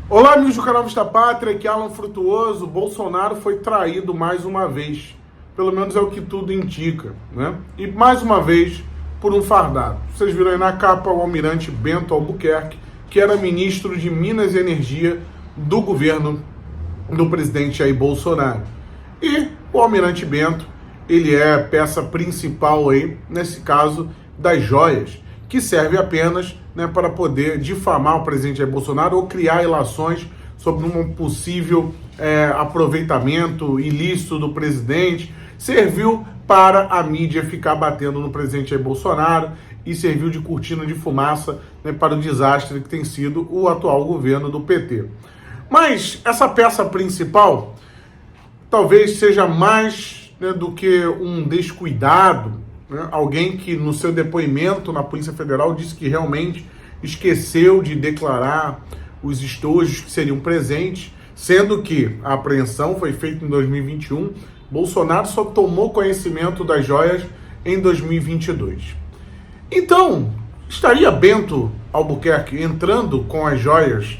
Olá, amigos do canal Vista Pátria, aqui é Alan Frutuoso. Bolsonaro foi traído mais uma vez, pelo menos é o que tudo indica, né? E mais uma vez por um fardado. Vocês viram aí na capa o almirante Bento Albuquerque, que era ministro de Minas e Energia do governo do presidente Jair Bolsonaro. E o almirante Bento, ele é a peça principal aí, nesse caso, das joias, que serve apenas, né, para poder difamar o presidente Jair Bolsonaro ou criar ilações sobre um possível aproveitamento ilícito do presidente. Serviu para a mídia ficar batendo no presidente Jair Bolsonaro e serviu de cortina de fumaça, né, para o desastre que tem sido o atual governo do PT. Mas essa peça principal talvez seja mais, né, do que um descuidado, né? Alguém que no seu depoimento na Polícia Federal disse que realmente esqueceu de declarar os estojos que seriam presentes, sendo que a apreensão foi feita em 2021, Bolsonaro só tomou conhecimento das joias em 2022. Então, estaria Bento Albuquerque entrando com as joias,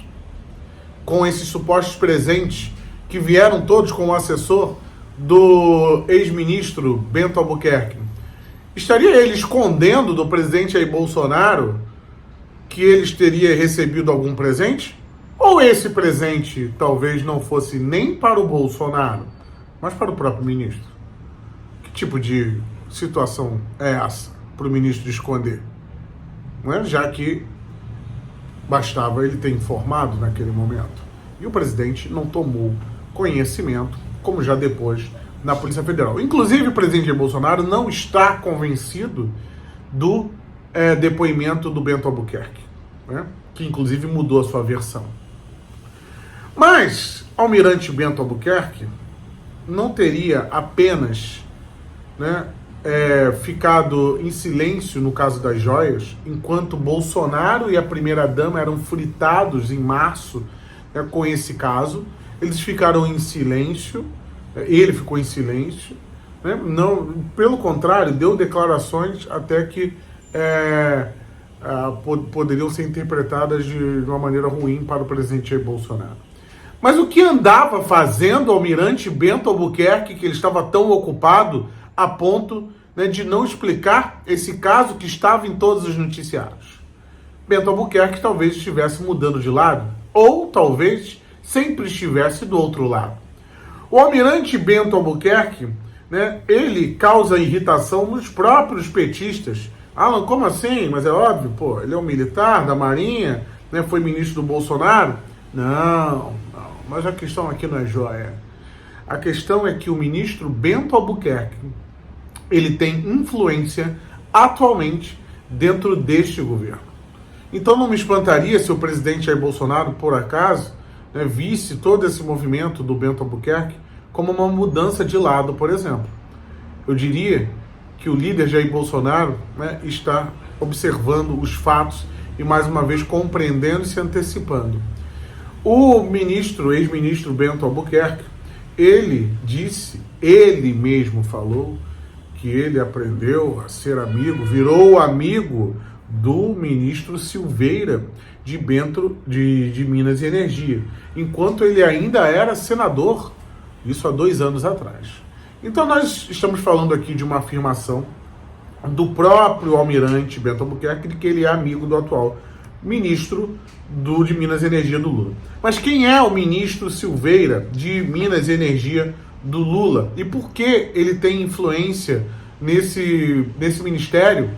com esses supostos presentes que vieram todos com o assessor do ex-ministro Bento Albuquerque? Estaria ele escondendo do presidente Jair Bolsonaro que eles teriam recebido algum presente? Ou esse presente talvez não fosse nem para o Bolsonaro, mas para o próprio ministro? Que tipo de situação é essa para o ministro esconder? Não é? Já que bastava ele ter informado naquele momento. E o presidente não tomou conhecimento, como já depois na Polícia Federal. Inclusive, o presidente Jair Bolsonaro não está convencido do depoimento do Bento Albuquerque, né? Que inclusive mudou a sua versão. Mas, almirante Bento Albuquerque não teria apenas, né, ficado em silêncio no caso das joias, enquanto Bolsonaro e a primeira-dama eram fritados em março, né, com esse caso. Eles ficaram em silêncio, ele ficou em silêncio, né? Não, pelo contrário, deu declarações até que poderiam ser interpretadas de uma maneira ruim para o presidente Jair Bolsonaro. Mas o que andava fazendo o almirante Bento Albuquerque, que ele estava tão ocupado a ponto, né, de não explicar esse caso que estava em todos os noticiários? Bento Albuquerque talvez estivesse mudando de lado, ou talvez sempre estivesse do outro lado. O almirante Bento Albuquerque, né, ele causa irritação nos próprios petistas. Alan, como assim? Mas é óbvio, pô, ele é um militar da Marinha, né, foi ministro do Bolsonaro. Não, mas a questão aqui não é joia. A questão é que o ministro Bento Albuquerque, ele tem influência atualmente dentro deste governo. Então não me espantaria se o presidente Jair Bolsonaro, por acaso, né, visse todo esse movimento do Bento Albuquerque como uma mudança de lado, por exemplo. Eu diria que o líder Jair Bolsonaro, né, está observando os fatos e, mais uma vez, compreendendo e se antecipando. O ex-ministro Bento Albuquerque, ele mesmo falou que ele aprendeu a ser amigo, virou amigo do ministro Silveira de Minas e Energia, enquanto ele ainda era senador, isso há 2 anos atrás. Então nós estamos falando aqui de uma afirmação do próprio almirante Bento Albuquerque de que ele é amigo do atual ministro de Minas e Energia do Lula. Mas quem é o ministro Silveira de Minas e Energia do Lula? E por que ele tem influência nesse ministério,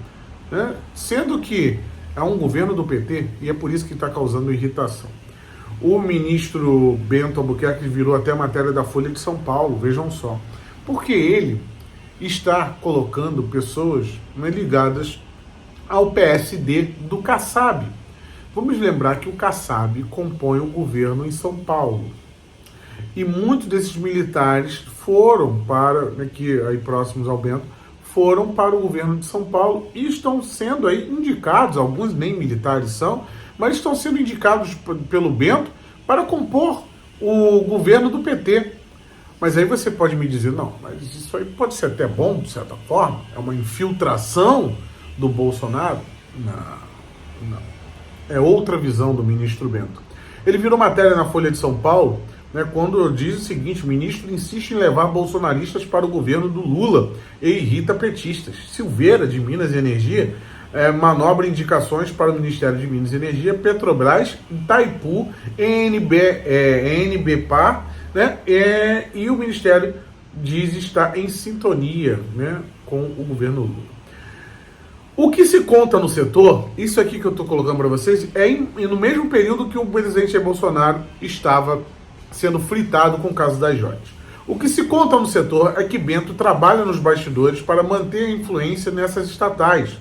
né? Sendo que é um governo do PT e é por isso que está causando irritação. O ministro Bento Albuquerque virou até a matéria da Folha de São Paulo, vejam só. Porque ele está colocando pessoas, né, ligadas ao PSD do Kassab. Vamos lembrar que o Kassab compõe o governo em São Paulo. E muitos desses militares foram para, aqui aí próximos ao Bento, foram para o governo de São Paulo e estão sendo aí indicados, alguns nem militares são, mas estão sendo indicados pelo Bento para compor o governo do PT. Mas aí você pode me dizer, não, mas isso aí pode ser até bom, de certa forma, é uma infiltração do Bolsonaro? Não. É outra visão do ministro Bento. Ele virou matéria na Folha de São Paulo, né, quando diz o seguinte: o ministro insiste em levar bolsonaristas para o governo do Lula e irrita petistas. Silveira, de Minas e Energia, manobra indicações para o Ministério de Minas e Energia, Petrobras, Itaipu, ENBPar, né, e o Ministério diz estar em sintonia, né, com o governo Lula. O que se conta no setor, isso aqui que eu estou colocando para vocês, no mesmo período que o presidente Jair Bolsonaro estava sendo fritado com o caso das joias. O que se conta no setor é que Bento trabalha nos bastidores para manter a influência nessas estatais,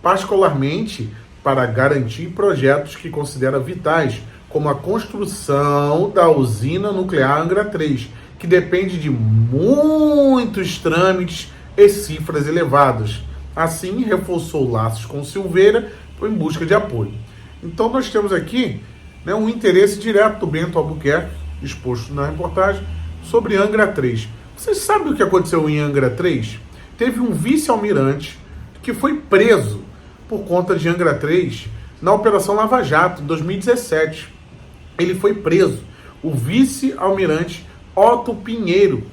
particularmente para garantir projetos que considera vitais, como a construção da usina nuclear Angra 3, que depende de muitos trâmites e cifras elevadas. Assim, reforçou laços com Silveira em busca de apoio. Então, nós temos aqui, né, um interesse direto do Bento Albuquerque, exposto na reportagem, sobre Angra 3. Vocês sabem o que aconteceu em Angra 3? Teve um vice-almirante que foi preso por conta de Angra 3 na Operação Lava Jato, em 2017. Ele foi preso. O vice-almirante Otto Pinheiro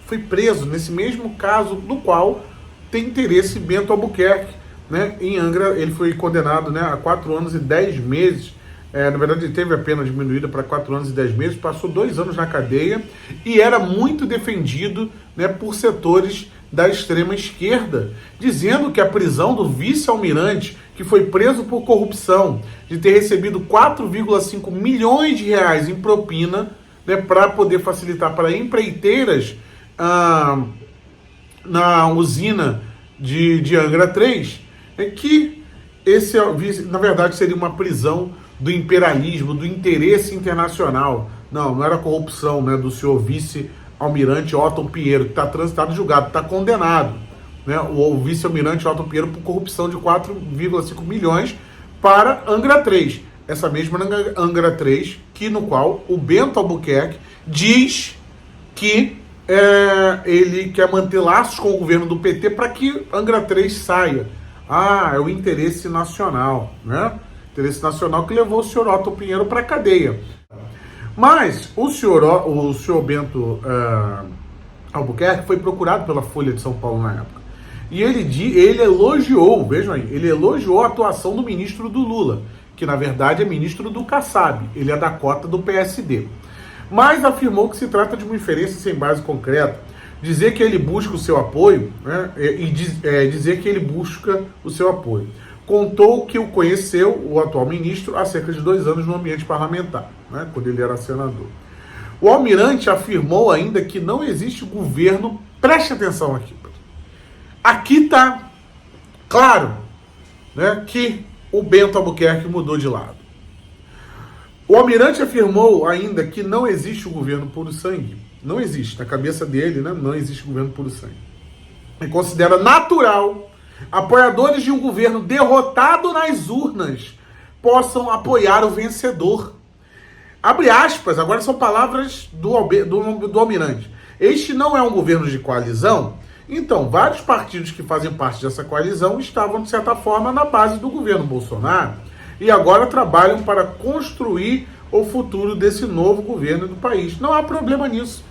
foi preso nesse mesmo caso no qual tem interesse Bento Albuquerque, né, em Angra. Ele foi condenado, né, a 4 anos e 10 meses. Na verdade, ele teve a pena diminuída para 4 anos e 10 meses, passou 2 anos na cadeia e era muito defendido, né, por setores da extrema esquerda, dizendo que a prisão do vice-almirante, que foi preso por corrupção, de ter recebido 4,5 milhões de reais em propina, né, para poder facilitar para empreiteiras na usina de Angra 3, que esse, na verdade, seria uma prisão do imperialismo, do interesse internacional. Não era corrupção, né, do senhor vice-almirante Otto Pinheiro, que está transitado e julgado, está condenado, né, o vice-almirante Otto Pinheiro por corrupção de 4,5 milhões para Angra 3. Essa mesma Angra 3, no qual o Bento Albuquerque diz que ele quer manter laços com o governo do PT para que Angra 3 saia. É o interesse nacional, né? Interesse nacional que levou o senhor Otto Pinheiro para a cadeia. Mas o senhor Bento Albuquerque foi procurado pela Folha de São Paulo na época. E ele elogiou, vejam aí, ele elogiou a atuação do ministro do Lula, que na verdade é ministro do Kassab, ele é da cota do PSD. Mas afirmou que se trata de uma inferência sem base concreta, dizer que ele busca o seu apoio, né, dizer que ele busca o seu apoio. Contou que o conheceu, o atual ministro, há cerca de 2 anos no ambiente parlamentar, né, quando ele era senador. O almirante afirmou ainda que não existe governo, preste atenção aqui está claro, né, que o Bento Albuquerque mudou de lado. O almirante afirmou ainda que não existe o governo puro sangue. Não existe. Na cabeça dele, né, não existe governo puro sangue. Ele considera natural apoiadores de um governo derrotado nas urnas possam apoiar o vencedor. Abre aspas, agora são palavras do almirante. Este não é um governo de coalizão? Então, vários partidos que fazem parte dessa coalizão estavam, de certa forma, na base do governo Bolsonaro e agora trabalham para construir o futuro desse novo governo do país. Não há problema nisso.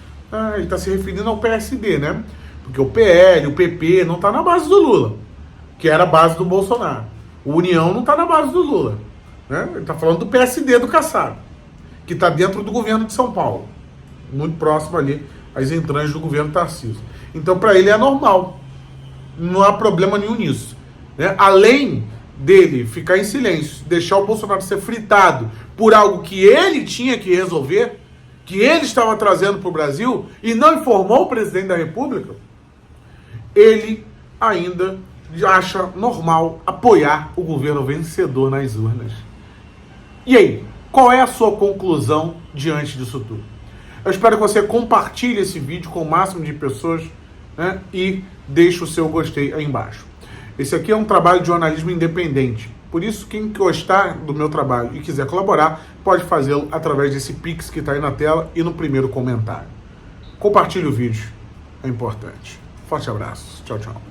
Ele está se referindo ao PSD, né? Porque o PL, o PP não está na base do Lula, que era a base do Bolsonaro. O União não está na base do Lula, né? Ele está falando do PSD do Kassab, que está dentro do governo de São Paulo, muito próximo ali às entranhas do governo Tarcísio. Então, para ele é normal. Não há problema nenhum nisso, né? Além dele ficar em silêncio, deixar o Bolsonaro ser fritado por algo que ele tinha que resolver, que ele estava trazendo para o Brasil e não informou o presidente da República, ele ainda acha normal apoiar o governo vencedor nas urnas. E aí, qual é a sua conclusão diante disso tudo? Eu espero que você compartilhe esse vídeo com o máximo de pessoas, né, e deixe o seu gostei aí embaixo. Esse aqui é um trabalho de jornalismo independente. Por isso, quem gostar do meu trabalho e quiser colaborar, pode fazê-lo através desse Pix que está aí na tela e no primeiro comentário. Compartilhe o vídeo, é importante. Forte abraço. Tchau, tchau.